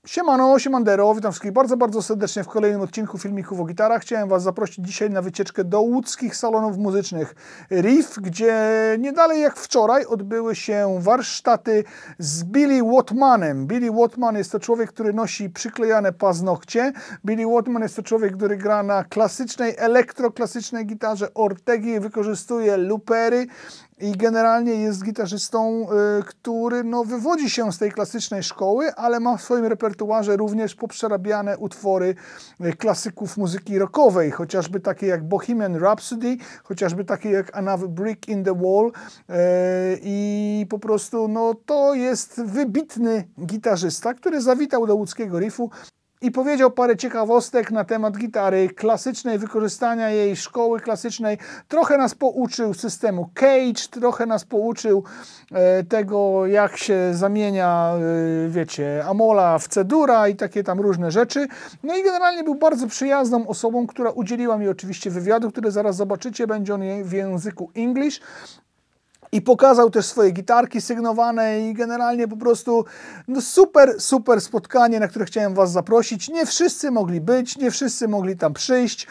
Siemano, siemandero, witam wszystkich bardzo, bardzo serdecznie w kolejnym odcinku filmików o gitarach. Chciałem Was zaprosić dzisiaj na wycieczkę do łódzkich salonów muzycznych Riff, gdzie nie dalej jak wczoraj odbyły się warsztaty z Billy Wattmanem. Billy Wattman jest to człowiek, który nosi przyklejane paznokcie. Billy Wattman jest to człowiek, który gra na klasycznej, elektroklasycznej gitarze Ortegi, wykorzystuje loopery i generalnie jest gitarzystą, który wywodzi się z tej klasycznej szkoły, ale ma w swoim repertuarze również poprzerabiane utwory klasyków muzyki rockowej, chociażby takie jak Bohemian Rhapsody, chociażby takie jak Another Brick in the Wall i po prostu to jest wybitny gitarzysta, który zawitał do łódzkiego Riffu i powiedział parę ciekawostek na temat gitary klasycznej, wykorzystania jej, szkoły klasycznej. Trochę nas pouczył systemu Cage, trochę nas pouczył tego, jak się zamienia, wiecie, Amola w C-dura i takie tam różne rzeczy. No i generalnie był bardzo przyjazną osobą, która udzieliła mi oczywiście wywiadu, który zaraz zobaczycie. Będzie on w języku English. I pokazał też swoje gitarki sygnowane i generalnie po prostu super spotkanie, na które chciałem Was zaprosić. Nie wszyscy mogli być, nie wszyscy mogli tam przyjść.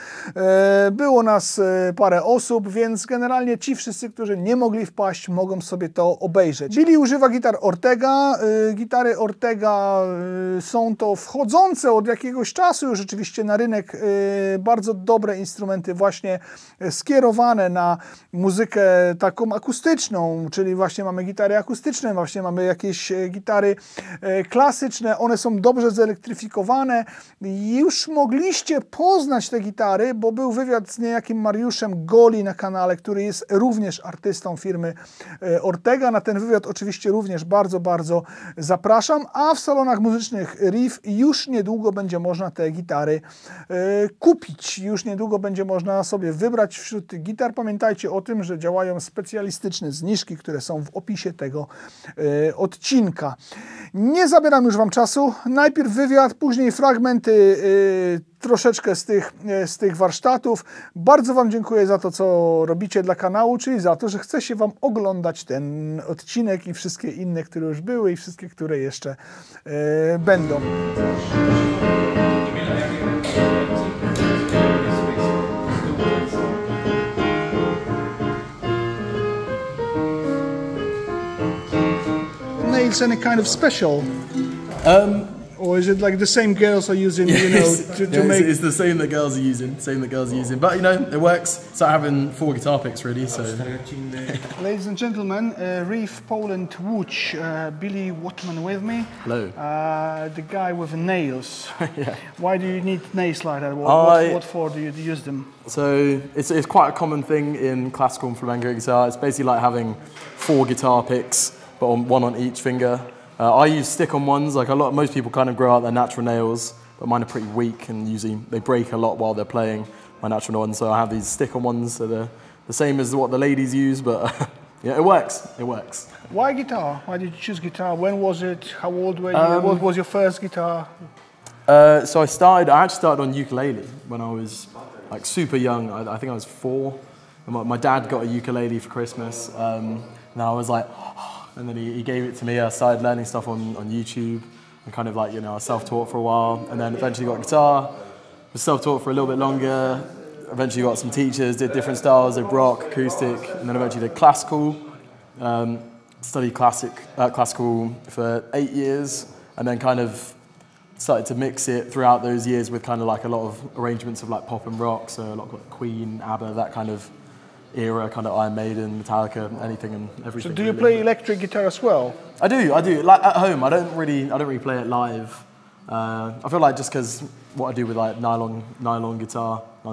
Było nas parę osób, więc generalnie ci wszyscy, którzy nie mogli wpaść, mogą sobie to obejrzeć. Billy używa gitar Ortega. Gitary Ortega są to wchodzące od jakiegoś czasu już rzeczywiście na rynek bardzo dobre instrumenty właśnie skierowane na muzykę taką akustyczną, czyli właśnie mamy gitary akustyczne, właśnie mamy jakieś gitary klasyczne, one są dobrze zelektryfikowane. Już mogliście poznać te gitary, bo był wywiad z niejakim Mariuszem Goli na kanale, który jest również artystą firmy Ortega. Na ten wywiad oczywiście również bardzo zapraszam, a w salonach muzycznych Riff już niedługo będzie można te gitary kupić. Już niedługo będzie można sobie wybrać wśród tych gitar. Pamiętajcie o tym, że działają specjalistyczne zniżki, które są w opisie tego odcinka. Nie zabieram już Wam czasu. Najpierw wywiad, później fragmenty troszeczkę z tych warsztatów. Bardzo Wam dziękuję za to, co robicie dla kanału, czyli za to, że chce się Wam oglądać ten odcinek i wszystkie inne, które już były i wszystkie, które jeszcze będą. Nails any kind of special? Or is it like the same girls are using, you know, to make... It's the same that girls are using, But, you know, it works. It's like having 4 guitar picks, really, so... Ladies and gentlemen, Riff Poland Łódź, Billy Wattman with me. Hello. The guy with the nails. Yeah. Why do you need nails like that? What for do you use them? So, it's quite a common thing in classical and flamenco guitar. It's basically like having 4 guitar picks, but one on each finger. I use stick-on ones. Like most people kind of grow out their natural nails, but mine are pretty weak and usually they break a lot while they're playing my natural ones. So I have these stick-on ones, so they're the same as what the ladies use, but yeah, it works. It works. Why guitar? Why did you choose guitar? When was it? How old were you? What was your first guitar? So I actually started on ukulele when I was like super young. I think I was 4. And my dad got a ukulele for Christmas, and I was like. And then he gave it to me. I started learning stuff on YouTube and kind of like, you know, I was self-taught for a while and then eventually got a guitar, was self-taught for a little bit longer, eventually got some teachers, did different styles, did rock, acoustic, and then eventually did classical. Studied classical for 8 years and then kind of started to mix it throughout those years with kind of like a lot of arrangements of like pop and rock, so a lot of like Queen, ABBA, that kind of era, kind of Iron Maiden, Metallica, anything and everything. So do you play electric guitar as well? I do. Like at home, I don't really play it live. I feel like just because what I do with like nylon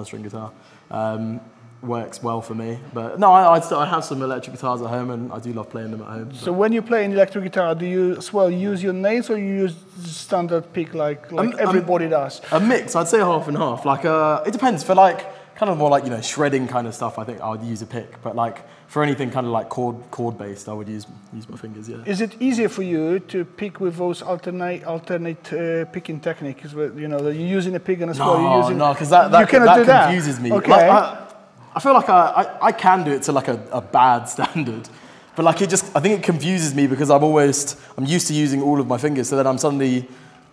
string guitar, works well for me. But no, I have some electric guitars at home and I do love playing them at home. So when you play an electric guitar, do you as well use your nails or you use standard pick like everybody does? A mix. I'd say half and half. Like it depends. For like kind of more like, you know, shredding kind of stuff, I think I would use a pick. But like for anything kind of like chord based, I would use my fingers. Yeah. Is it easier for you to pick with those alternate picking techniques? You know, that you're using a pick and as well you're using. No, because that confuses me. Okay. Like, I feel like I can do it to like a bad standard, but like I think it confuses me because I'm used to using all of my fingers. So then I'm suddenly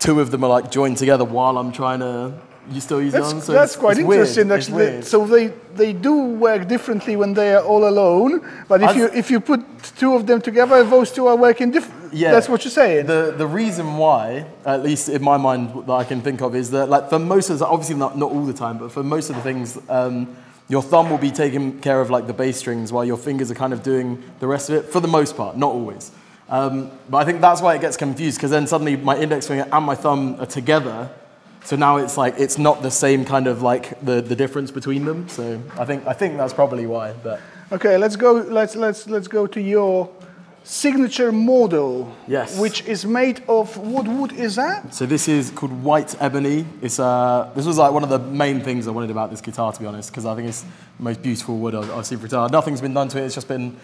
two of them are like joined together while I'm trying to still use them. So that's quite it's interesting, weird. actually. It's weird. So they do work differently when they are all alone, but if you put two of them together, those two are working different. Yeah, that's what you're saying. The reason why, at least in my mind, that I can think of is that, like, for most of the, obviously not all the time, but for most of the things, your thumb will be taking care of like the bass strings while your fingers are kind of doing the rest of it, for the most part, not always. But I think that's why it gets confused, because then suddenly my index finger and my thumb are together. So now it's like it's not the same kind of like the difference between them. So I think that's probably why. But okay, let's go to your signature model. Yes. Which is made of what wood is that? So this is called white ebony. It's this was like one of the main things I wanted about this guitar, to be honest, because I think it's the most beautiful wood I've seen for guitar. Nothing's been done to it. It's just been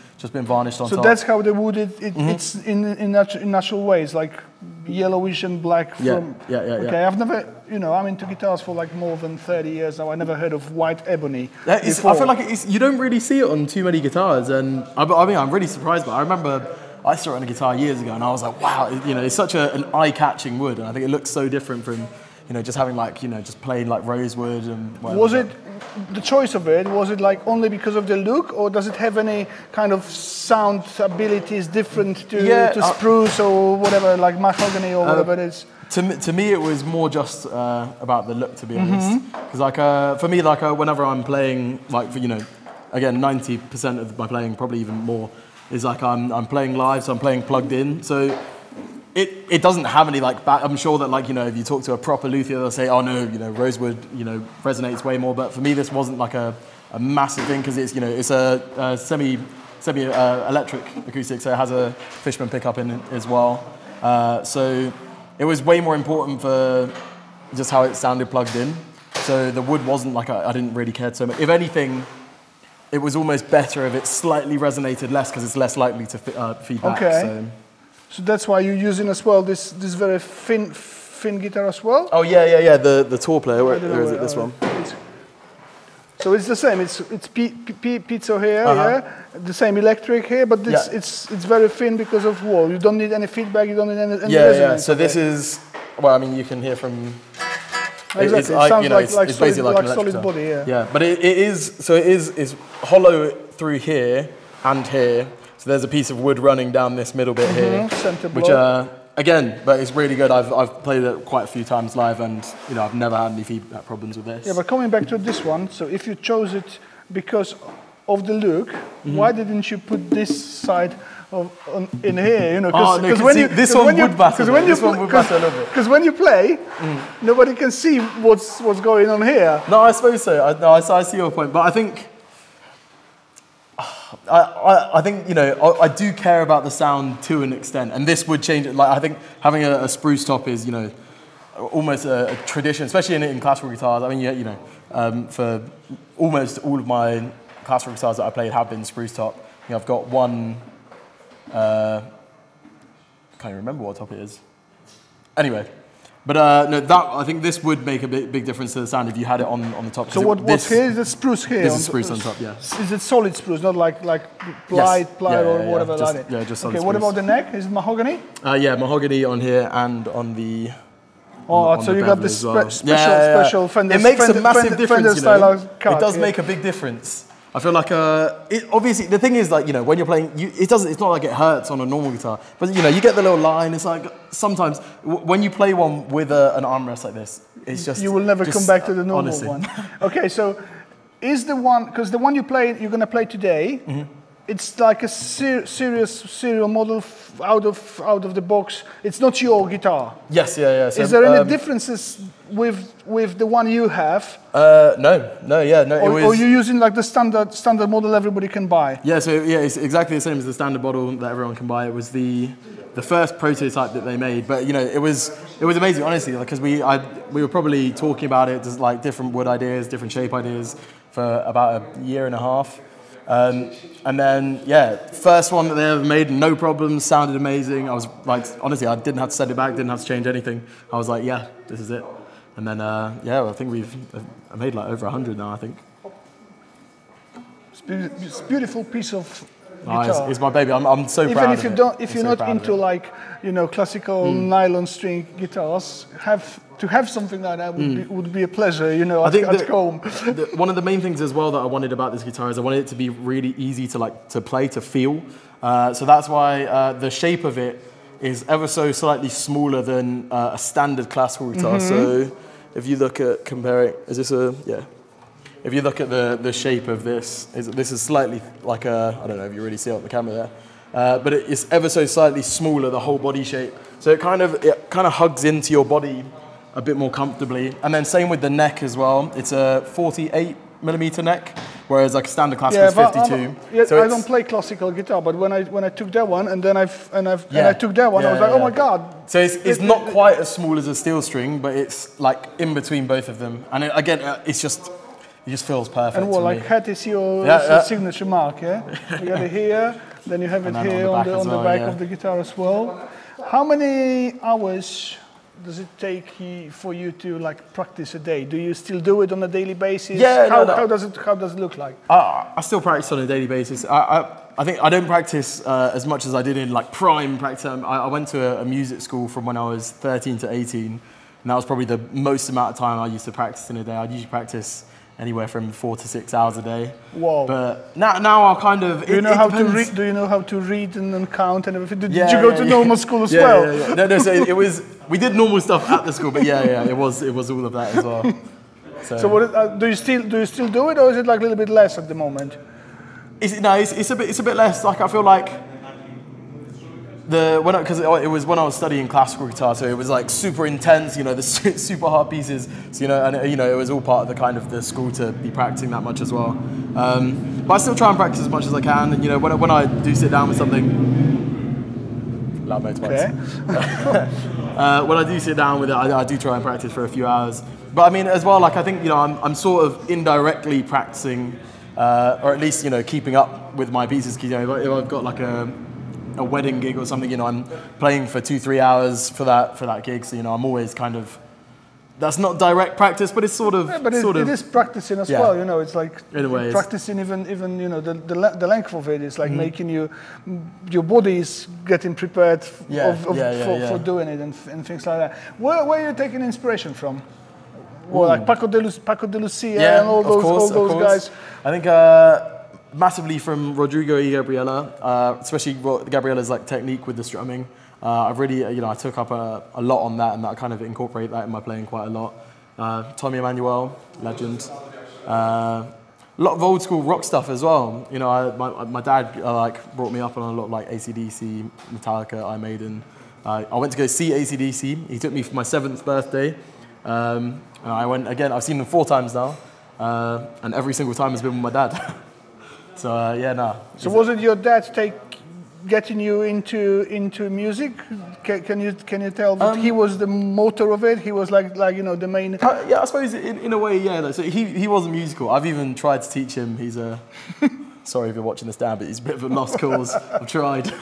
varnished on top. So that's how the wood it's in natural ways, like yellowish and black. Yeah. Okay, I've never, I'm into guitars for like more than 30 years now. I never heard of white ebony. I feel like you don't really see it on too many guitars, and I mean I'm really surprised. But I remember I saw it on a guitar years ago, and I was like, wow, it's such an eye-catching wood, and I think it looks so different from just having like just plain like rosewood and whatever. Was it the choice of it? Was it like only because of the look, or does it have any kind of sound abilities different to spruce or whatever, like mahogany or whatever it is? To me, it was more just about the look, to be honest. Because like for me, like whenever I'm playing, like again, 90% of my playing, probably even more, is like I'm playing live, so I'm playing plugged in. So it doesn't have any like back. I'm sure that like if you talk to a proper luthier, they'll say, oh no, rosewood resonates way more. But for me, this wasn't like a massive thing, because it's it's a semi electric acoustic, so it has a Fishman pickup in it as well. So it was way more important for just how it sounded plugged in. So the wood wasn't like I didn't really care so much. If anything, it was almost better if it slightly resonated less, because it's less likely to feed back. Okay. So that's why you're using as well this very thin guitar as well? Oh yeah. The tour player. Where is it? This one. So it's the same. It's piezo here, yeah. The same electric here, but it's very thin because of wall. You don't need any feedback. You don't need any resonance. Yeah. So this is, well, I mean, you can hear from. Exactly. It sounds like basically like an solid body. Yeah. Yeah, but it is hollow through here and here. So there's a piece of wood running down this middle bit here, center which again, but it's really good. I've played it quite a few times live, and I've never had any feedback problems with this. Yeah, but coming back to this one, so if you chose it because of the look, why didn't you put this side in here? Because when you play, nobody can see what's going on here. No, I suppose so. I see your point, but I think. I think I do care about the sound to an extent, and this would change it. Like I think having a spruce top is almost a tradition, especially in classical guitars. I mean for almost all of my classical guitars that I played have been spruce top. I've got one. I can't even remember what top it is. Anyway. But no, I think this would make a big difference to the sound if you had it on the top. So what's here is the spruce here? This is spruce on top, yeah. Is it solid spruce, not like ply or whatever like it? Yeah, just solid Okay, spruce. what about the neck? Is it mahogany? Yeah, mahogany on here and on the... so you got the special Fender. It makes a massive difference, It does make a big difference. I feel like obviously the thing is like when you're playing, it's not like it hurts on a normal guitar, but you get the little line. It's like sometimes when you play one with an armrest like this, it's just you will never come back to the normal honestly. one. Okay, so is the one because the one you're going to play today? It's like a serial model out of the box. It's not your guitar. Yes, yeah. So, is there any differences with the one you have? No. Or you're using like the standard model everybody can buy? Yeah, so it's exactly the same as the standard model that everyone can buy. It was the first prototype that they made, but it was amazing, honestly, because we were probably talking about it, just like different wood ideas, different shape ideas, for about a year and a half. And then, first one that they ever made, no problems, sounded amazing. I was like, honestly, I didn't have to send it back, didn't have to change anything. I was like, yeah, this is it. And then, I think I made like over 100 now, I think. It's a beautiful piece of guitar. It's my baby. I'm so proud of it. If you're not into like, you know, classical nylon string guitars, to have something like that would be a pleasure, you know, at home. One of the main things as well that I wanted about this guitar is I wanted it to be really easy to play, to feel. So that's why the shape of it is ever so slightly smaller than a standard classical guitar. So if you look at comparing, if you look at the shape of this, this is slightly like I don't know if you really see it on the camera there, but it's ever so slightly smaller, the whole body shape. So it kind of hugs into your body a bit more comfortably. And then same with the neck as well. It's a 48mm neck, whereas like a standard classical is 52. So I don't play classical guitar, but when I took that one and then I took that one, I was like, oh my god. So it's not quite as small as a steel string, but it's like in between both of them. And again, it just feels perfect. And what, like hat is your signature mark, yeah? You got it here, then you have it here on the back of the guitar as well. How many hours does it take for you to like practice a day? Do you still do it on a daily basis? Yeah. How does it look like? I still practice on a daily basis. I think I don't practice as much as I did in like prime practice. I went to a music school from when I was 13 to 18, and that was probably the most amount of time I used to practice in a day. I'd usually practice anywhere from 4 to 6 hours a day. Wow. But now I kind of... Do you know how to read? Do you know how to read and count and everything? Did you go to normal school as well? Yeah. No, so it was... We did normal stuff at the school, but it was all of that as well. So what, do you still do it, or is it like a little bit less at the moment? It's a bit less. Like I feel like because it was when I was studying classical guitar, so it was like super intense, you know, the super hard pieces, so, you know, and you know, it was all part of the kind of the school to be practicing that much as well. But I still try and practice as much as I can, and you know, when I do sit down with something, loud motorbikes. Okay. When I do sit down with it, I do try and practice for a few hours. But I mean, as well, like I think, you know, I'm sort of indirectly practicing, or at least, you know, keeping up with my pieces. You know, if I've got like a wedding gig or something, you know, I'm playing for 2-3 hours for that gig, so you know, I'm always kind of, that's not direct practice, but it's sort of it is practicing as well, you know. It's like in a way, practicing even you know, the length of it is like making your body is getting prepared for doing it and things like that. Where are you taking inspiration from? Well, like Paco de Lucia and all those guys. I think massively from Rodrigo y Gabriela, especially Gabriela's like technique with the strumming. I've really, you know, I took up a lot on that, and I kind of incorporate that in my playing quite a lot. Tommy Emmanuel, legend. A lot of old school rock stuff as well. You know, my dad like brought me up on a lot of like AC/DC, Metallica, Iron Maiden. I went to go see AC/DC. He took me for my 7th birthday. And I went again. I've seen them 4 times now, and every single time has been with my dad. So So was it your dad getting you into music? Can you tell that he was the motor of it? He was like you know, the main. Yeah, I suppose in a way, yeah. So he wasn't musical. I've even tried to teach him. He's a sorry if you're watching this, Dan, but he's a bit of a lost cause. I've tried.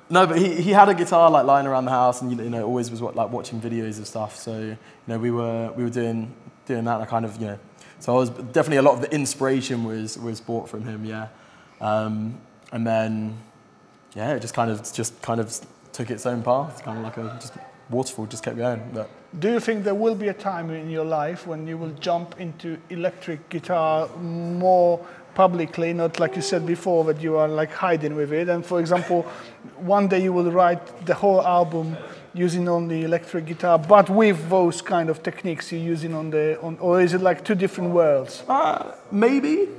No, but he had a guitar like lying around the house, and you know, always was like watching videos of stuff. So you know, we were doing that, and I kind of, you know. So I was definitely, a lot of the inspiration was bought from him, yeah. And then, yeah, it just kind of took its own path, kind of like a just waterfall, just kept going. But. Do you think there will be a time in your life when you will jump into electric guitar more publicly, not like you said before that you are like hiding with it, and for example, one day you will write the whole album using only electric guitar, but with those kind of techniques you're using or is it like 2 different worlds? Maybe.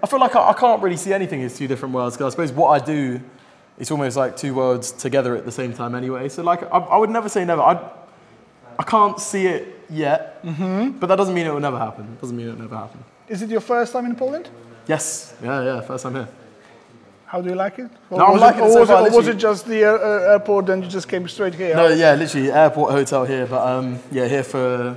I feel like I can't really see anything as 2 different worlds, because I suppose what I do, it's almost like 2 worlds together at the same time anyway. So like, I would never say never. I can't see it yet, but that doesn't mean it will never happen. It doesn't mean it will never happen. Is it your first time in Poland? Yes. Yeah, first time here. How do you like it? Or was it just the airport and you just came straight here? No, yeah, literally airport, hotel here, but yeah, here for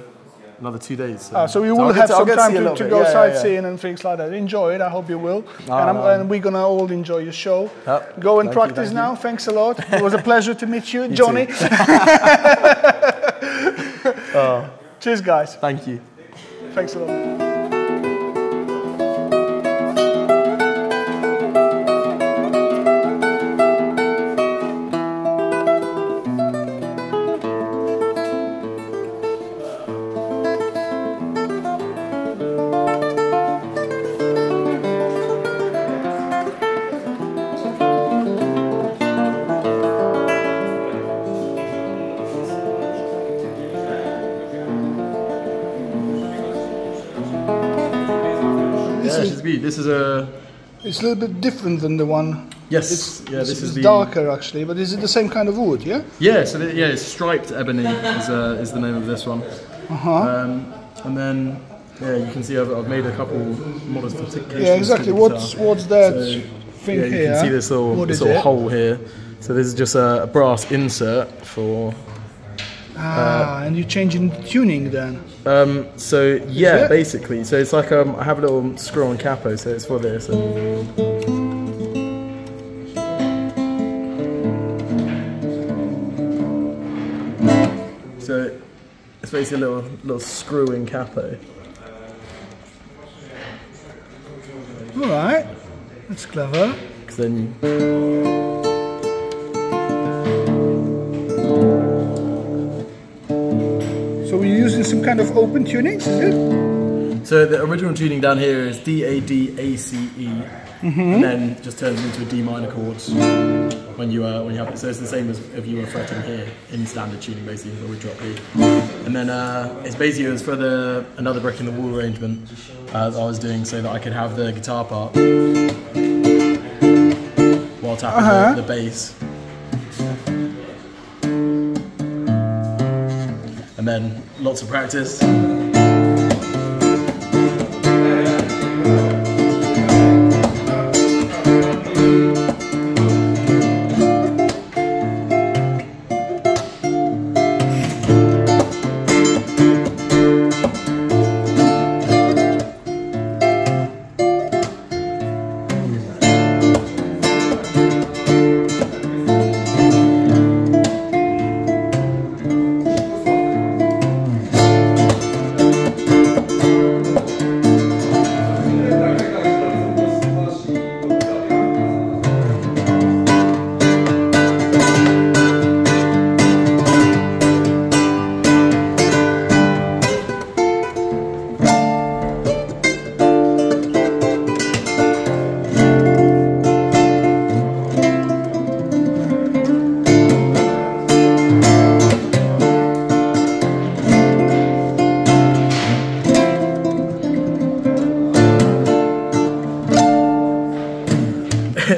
another 2 days. So you will have some time to go sightseeing and things like that. Enjoy it, I hope you will. And we're going to all enjoy your show. Yep. Go and practice now. Thanks a lot. It was a pleasure to meet you, Johnny. Cheers, guys. Thank you. Thanks a lot. to be. This is a... It's a little bit different than the one. Yes, this is darker actually, but is it the same kind of wood, yeah? Yeah, so it's striped ebony is the name of this one. And then, yeah, you can see I've made a couple modifications. Yeah, exactly. What's that thing here? You can see this little hole here. So this is just a brass insert for... and you're changing the tuning then? So yeah, basically. So it's like I have a little screw-on capo, so it's for this. So it's basically a little screw-in capo. All right, that's clever. Because then So we're using some kind of open tunings, is it? So the original tuning down here is D, A, D, A, C, E, and then just turns into a D minor chord when you have it. So it's the same as if you were fretting here in standard tuning, basically, where we drop E. And then it's basically it was for another brick in the wall arrangement that I was doing, so that I could have the guitar part while tapping the bass. And then lots of practice.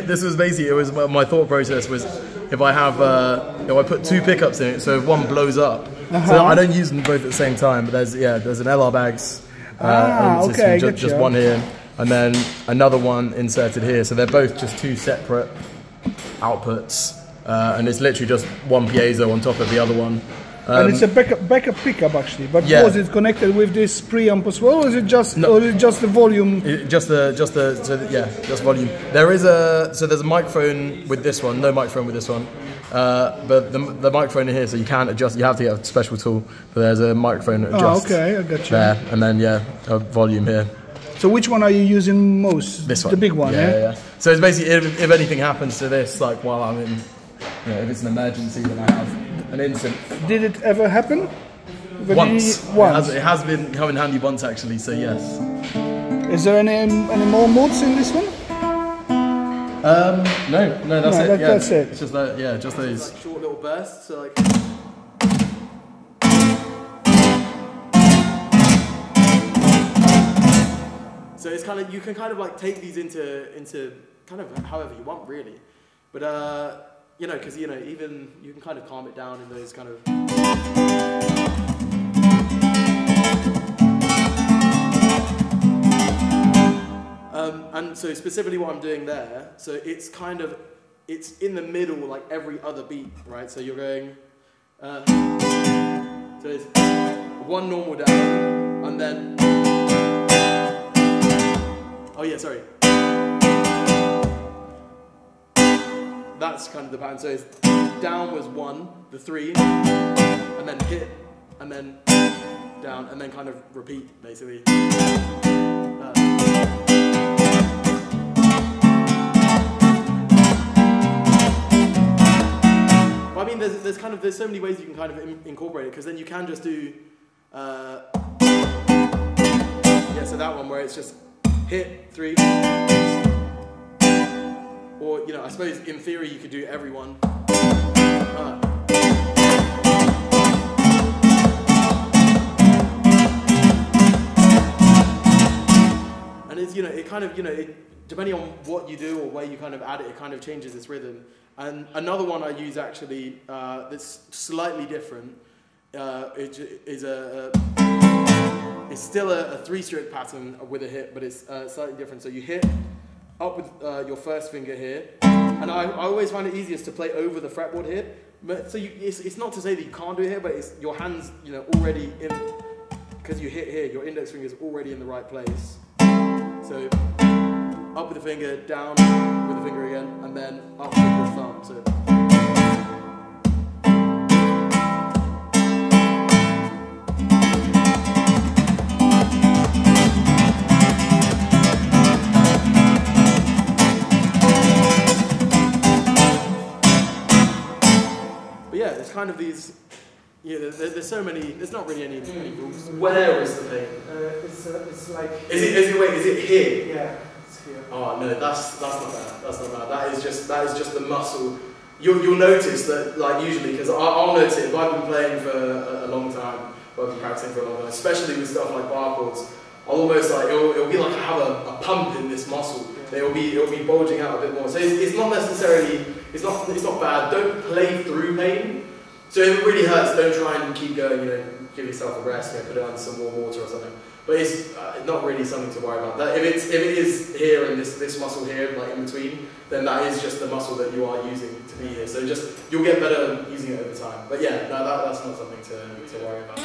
This was basically, it was my thought process was if I have, if I put two pickups in it, so if one blows up, so I don't use them both at the same time, but there's an LR Baggs system, just one here, and then another one inserted here, so they're both just two separate outputs, and it's literally just one piezo on top of the other one. And it's a backup pickup actually, but was it connected with this preamp as well, or is it just the volume? Just volume. There's a microphone with this one, no microphone with this one, but the microphone in here, so you can't adjust. You have to get a special tool, but there's a microphone that adjusts. Oh, okay, I got you. There, and then a volume here. So which one are you using most? This one, the big one. Yeah. So it's basically if anything happens to this, like while I'm in, if it's an emergency, then I have an instant. Did it ever happen? Once. It has been come in handy once actually, so yes. Is there any more mods in this one? No, that's it. That's it. It's just that, just those short little bursts. So like. So it's kind of, you can kind of like take these into kind of however you want really, but because even you can kind of calm it down in those kind of. And so specifically what I'm doing there, so it's in the middle like every other beat, right? So you're going, so it's one normal down, and then, that's kind of the pattern. So it's down was one, the three, and then hit, and then down, and then kind of repeat basically. I mean, there's so many ways you can kind of incorporate it, because then you can just do, so that one where it's just hit, three, or I suppose in theory you could do every one. And it's it kind of, you know, depending on what you do or where you kind of add it, it kind of changes its rhythm. And another one I use actually that's slightly different it's still a 3-stroke pattern with a hit, but it's slightly different. So you hit up with your first finger here, and I always find it easiest to play over the fretboard here. But so it's not to say that you can't do it here, but it's your hands, you know, already in, because you hit here, your index finger is already in the right place. So up with the finger, down with the finger again, and then up with your thumb. So. But yeah, it's kind of these. Yeah, there's so many. There's not really any rules. Where is the thing? It's like. Is it here? Yeah, it's here. Oh no, that's not bad. That's not bad. That is just the muscle. You'll notice that, like, usually, because I'll notice it if I've been playing for a long time, or I've been practicing for a long time, especially with stuff like bar chords. I'll almost like it'll be like I have a pump in this muscle. It'll be bulging out a bit more. So it's not necessarily it's not bad. Don't play through pain. So if it really hurts, don't try and keep going. You know, give yourself a rest. You know, put it on some warm water or something. But it's not really something to worry about. That if it is here and this muscle here, like in between, then that is just the muscle that you are using to be here. So you'll get better using it over time. But yeah, no, that's not something to worry about.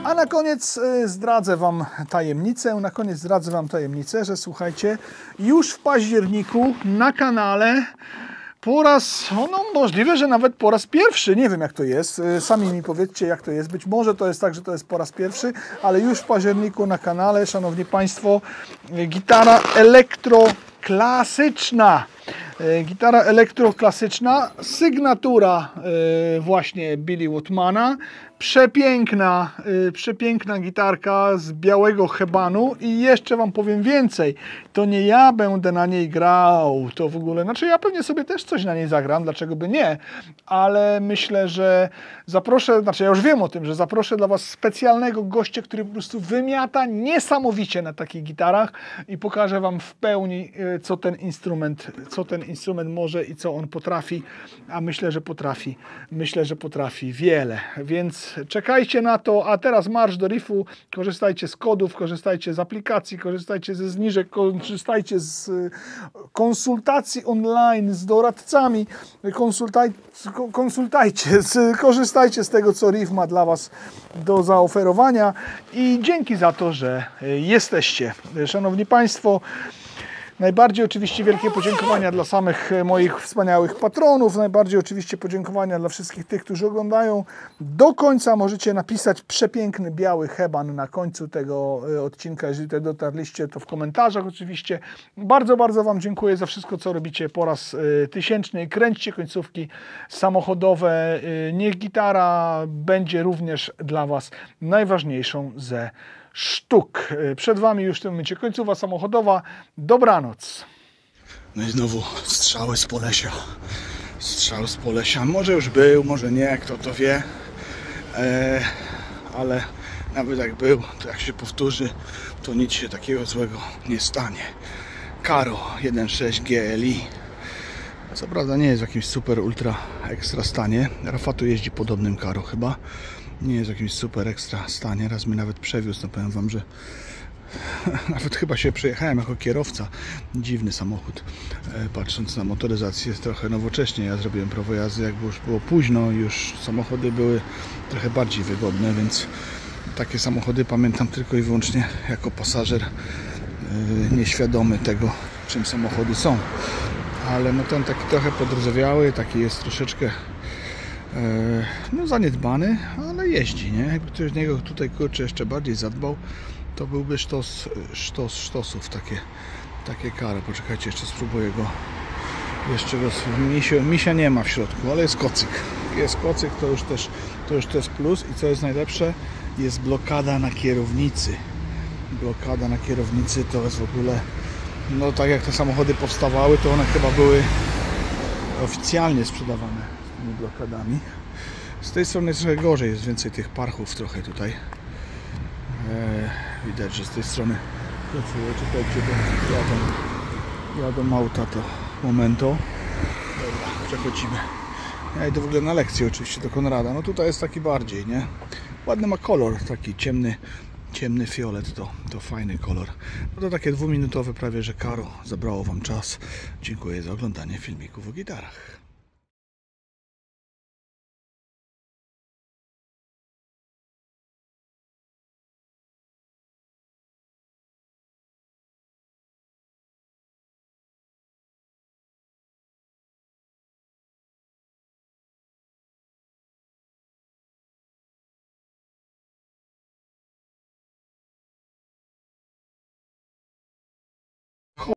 A na koniec zdradzę Wam tajemnicę, że słuchajcie, już w październiku na kanale po raz, no możliwe, że nawet po raz pierwszy, nie wiem jak to jest, sami mi powiedzcie jak to jest, być może to jest tak, że to jest po raz pierwszy, ale już w październiku na kanale, szanowni Państwo, gitara elektroklasyczna. Gitara elektroklasyczna, sygnatura właśnie Billy Woodmana, przepiękna gitarka z białego hebanu i jeszcze Wam powiem więcej, to nie ja będę na niej grał, to w ogóle, znaczy ja pewnie sobie też coś na niej zagram, dlaczego by nie, ale myślę, że zaproszę, znaczy ja już wiem o tym, że zaproszę dla Was specjalnego gościa, który po prostu wymiata niesamowicie na takich gitarach i pokażę Wam w pełni, co ten instrument może i co on potrafi, a myślę, że potrafi wiele, więc czekajcie na to, a teraz marsz do riffu, korzystajcie z kodów, korzystajcie z aplikacji, korzystajcie ze zniżek, korzystajcie z konsultacji online z doradcami, korzystajcie z tego, co riff ma dla Was do zaoferowania i dzięki za to, że jesteście. Szanowni Państwo, Najbardziej oczywiście wielkie podziękowania dla samych moich wspaniałych patronów, najbardziej oczywiście podziękowania dla wszystkich tych, którzy oglądają do końca. Możecie napisać przepiękny biały heban na końcu tego odcinka, jeżeli tutaj dotarliście, to w komentarzach oczywiście. Bardzo, bardzo Wam dziękuję za wszystko, co robicie po raz 1000. Kręćcie końcówki samochodowe. Niech gitara będzie również dla Was najważniejszą ze sztuk. Przed Wami już w tym momencie końcowa samochodowa. Dobranoc. No i znowu strzały z Polesia. Strzał z Polesia. Może już był, może nie, kto to wie. Ale nawet jak był, to jak się powtórzy, to nic się takiego złego nie stanie. Karo 1.6 GLI. Co prawda nie jest w jakimś super ultra ekstra stanie. Rafatu jeździ podobnym Karo chyba. Nie jest w jakimś super ekstra stanie. Raz mnie nawet przewiózł, no powiem Wam, że nawet chyba się przejechałem jako kierowca. Dziwny samochód. Patrząc na motoryzację, jest trochę nowocześnie. Ja zrobiłem prawo jazdy, jak już było późno. Już samochody były trochę bardziej wygodne, więc takie samochody pamiętam tylko i wyłącznie jako pasażer nieświadomy tego, czym samochody są. Ale no ten taki trochę podrdzewiały, taki jest troszeczkę no zaniedbany, ale jeździ, nie? Jakby ktoś z niego tutaj kurczę jeszcze bardziej zadbał, to byłby sztosów takie Karo. Poczekajcie, jeszcze spróbuję go. Jeszcze go. Misia nie ma w środku, ale jest kocyk. Jest kocyk, to już jest plus. I co jest najlepsze? Jest blokada na kierownicy. Blokada na kierownicy to jest w ogóle, no tak jak te samochody powstawały, to one chyba były oficjalnie sprzedawane z tymi blokadami. Z tej strony jest trochę gorzej, jest więcej tych parchów trochę tutaj. Widać, że z tej strony pracuję. Czekajcie, bo jadą auta, to momento. Dobra, przechodzimy. Ja idę w ogóle na lekcję oczywiście do Konrada. No tutaj jest taki bardziej, nie? Ładny ma kolor, taki ciemny fiolet, to fajny kolor. No to takie 2-minutowe prawie, że Karo zabrało Wam czas. Dziękuję za oglądanie filmików o gitarach.